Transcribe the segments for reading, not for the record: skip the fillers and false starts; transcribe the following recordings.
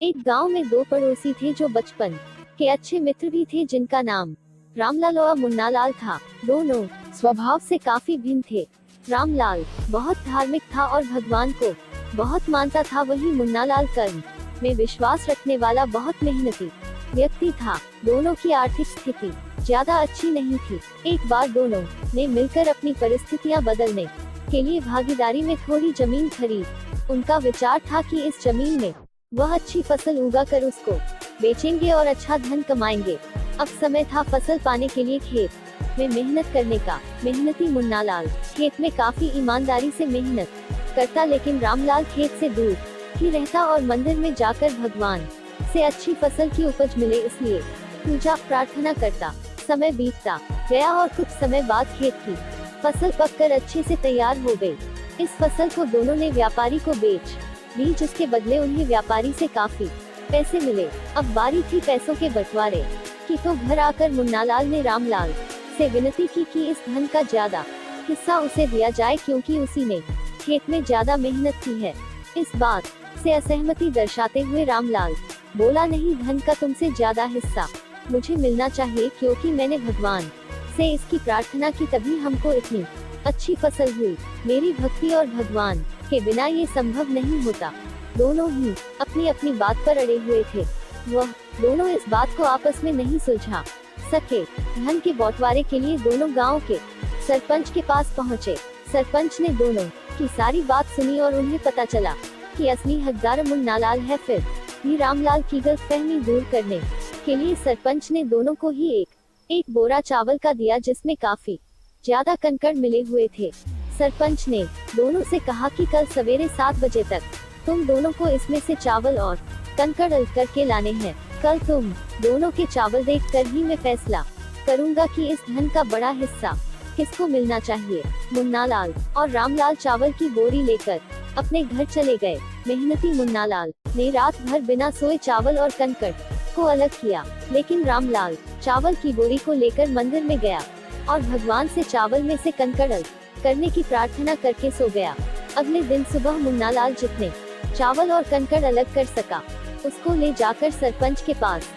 एक गांव में दो पड़ोसी थे जो बचपन के अच्छे मित्र भी थे, जिनका नाम रामलाल और मुन्नालाल था। दोनों स्वभाव से काफी भिन्न थे। रामलाल बहुत धार्मिक था और भगवान को बहुत मानता था, वहीं मुन्नालाल कर्म में विश्वास रखने वाला बहुत मेहनती व्यक्ति था। दोनों की आर्थिक स्थिति ज्यादा अच्छी नहीं थी। एक बार दोनों ने मिलकर अपनी परिस्थितियां बदलने के लिए भागीदारी में थोड़ी जमीन खरीद। उनका विचार था कि इस जमीन में वह अच्छी फसल उगाकर उसको बेचेंगे और अच्छा धन कमाएंगे। अब समय था फसल पाने के लिए खेत में मेहनत करने का। मेहनती मुन्नालाल खेत में काफी ईमानदारी से मेहनत करता, लेकिन रामलाल खेत से दूर ही रहता और मंदिर में जाकर भगवान से अच्छी फसल की उपज मिले इसलिए पूजा प्रार्थना करता। समय बीतता गया और कुछ समय बाद खेत की फसल पककर अच्छे से तैयार हो गई। इस फसल को दोनों ने व्यापारी को बेच दी, जिसके बदले उन्हें व्यापारी से काफी पैसे मिले। अब बारी थी पैसों के बंटवारे की, तो घर आकर मुन्नालाल ने रामलाल से विनती की कि इस धन का ज्यादा हिस्सा उसे दिया जाए, क्योंकि उसी ने खेत में ज्यादा मेहनत की है। इस बात से असहमति दर्शाते हुए रामलाल बोला, नहीं, धन का तुमसे ज्यादा हिस्सा मुझे मिलना चाहिए, क्योंकि मैंने भगवान से इसकी प्रार्थना की, तभी हमको इतनी अच्छी फसल हुई। मेरी भक्ति और भगवान के बिना ये संभव नहीं होता। दोनों ही अपनी अपनी बात पर अड़े हुए थे। वह दोनों इस बात को आपस में नहीं सुलझा सके। धन के बंटवारे के लिए दोनों गांव के सरपंच के पास पहुंचे। सरपंच ने दोनों की सारी बात सुनी और उन्हें पता चला कि असली हकदार मुन्नालाल है। फिर भी रामलाल की गलतफहमी दूर करने के लिए सरपंच ने दोनों को ही एक बोरा चावल का दिया, जिसमें काफी ज्यादा कंकड़ मिले हुए थे। सरपंच ने दोनों से कहा कि कल सवेरे 7 बजे तक तुम दोनों को इसमें से चावल और कंकड़ अलग करके लाने हैं। कल तुम दोनों के चावल देखकर ही मैं फैसला करूंगा कि इस धन का बड़ा हिस्सा किसको मिलना चाहिए। मुन्नालाल और रामलाल चावल की बोरी लेकर अपने घर चले गए। मेहनती मुन्नालाल ने रात भर बिना सोए चावल और कंकड़ को अलग किया, लेकिन रामलाल चावल की बोरी को लेकर मंदिर में गया और भगवान से चावल में से कंकड़ अलग करने की प्रार्थना करके सो गया। अगले दिन सुबह मुन्नालाल जितने चावल और कंकड़ अलग कर सका उसको ले जाकर सरपंच के पास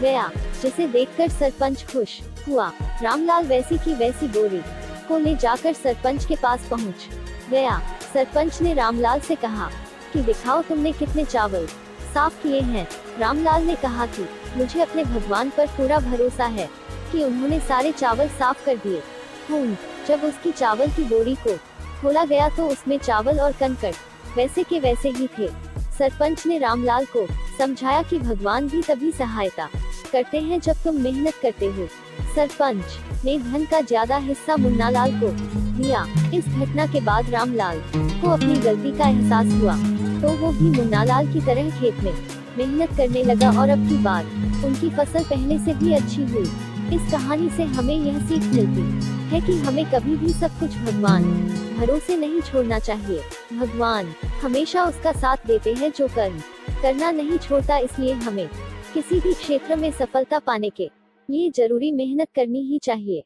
गया, जिसे देखकर सरपंच खुश हुआ। रामलाल वैसी की वैसी बोरी को ले जाकर सरपंच के पास पहुंच गया। सरपंच ने रामलाल से कहा कि दिखाओ तुमने कितने चावल साफ किए हैं। रामलाल ने कहा कि मुझे अपने भगवान पर पूरा भरोसा है कि उन्होंने सारे चावल साफ कर दिए। जब उसकी चावल की बोरी को खोला गया तो उसमें चावल और कंकड़ वैसे के वैसे ही थे। सरपंच ने रामलाल को समझाया कि भगवान भी तभी सहायता करते हैं जब तुम मेहनत करते हो। सरपंच ने धन का ज्यादा हिस्सा मुन्नालाल को दिया। इस घटना के बाद रामलाल को अपनी गलती का एहसास हुआ, तो वो भी मुन्नालाल की तरह खेत में मेहनत करने लगा और अब की बार उनकी फसल पहले से भी अच्छी हुई। इस कहानी से हमें यह सीख मिलती है कि हमें कभी भी सब कुछ भगवान भरोसे नहीं छोड़ना चाहिए। भगवान हमेशा उसका साथ देते हैं जो कर्म करना नहीं छोड़ता, इसलिए हमें किसी भी क्षेत्र में सफलता पाने के लिए जरूरी मेहनत करनी ही चाहिए।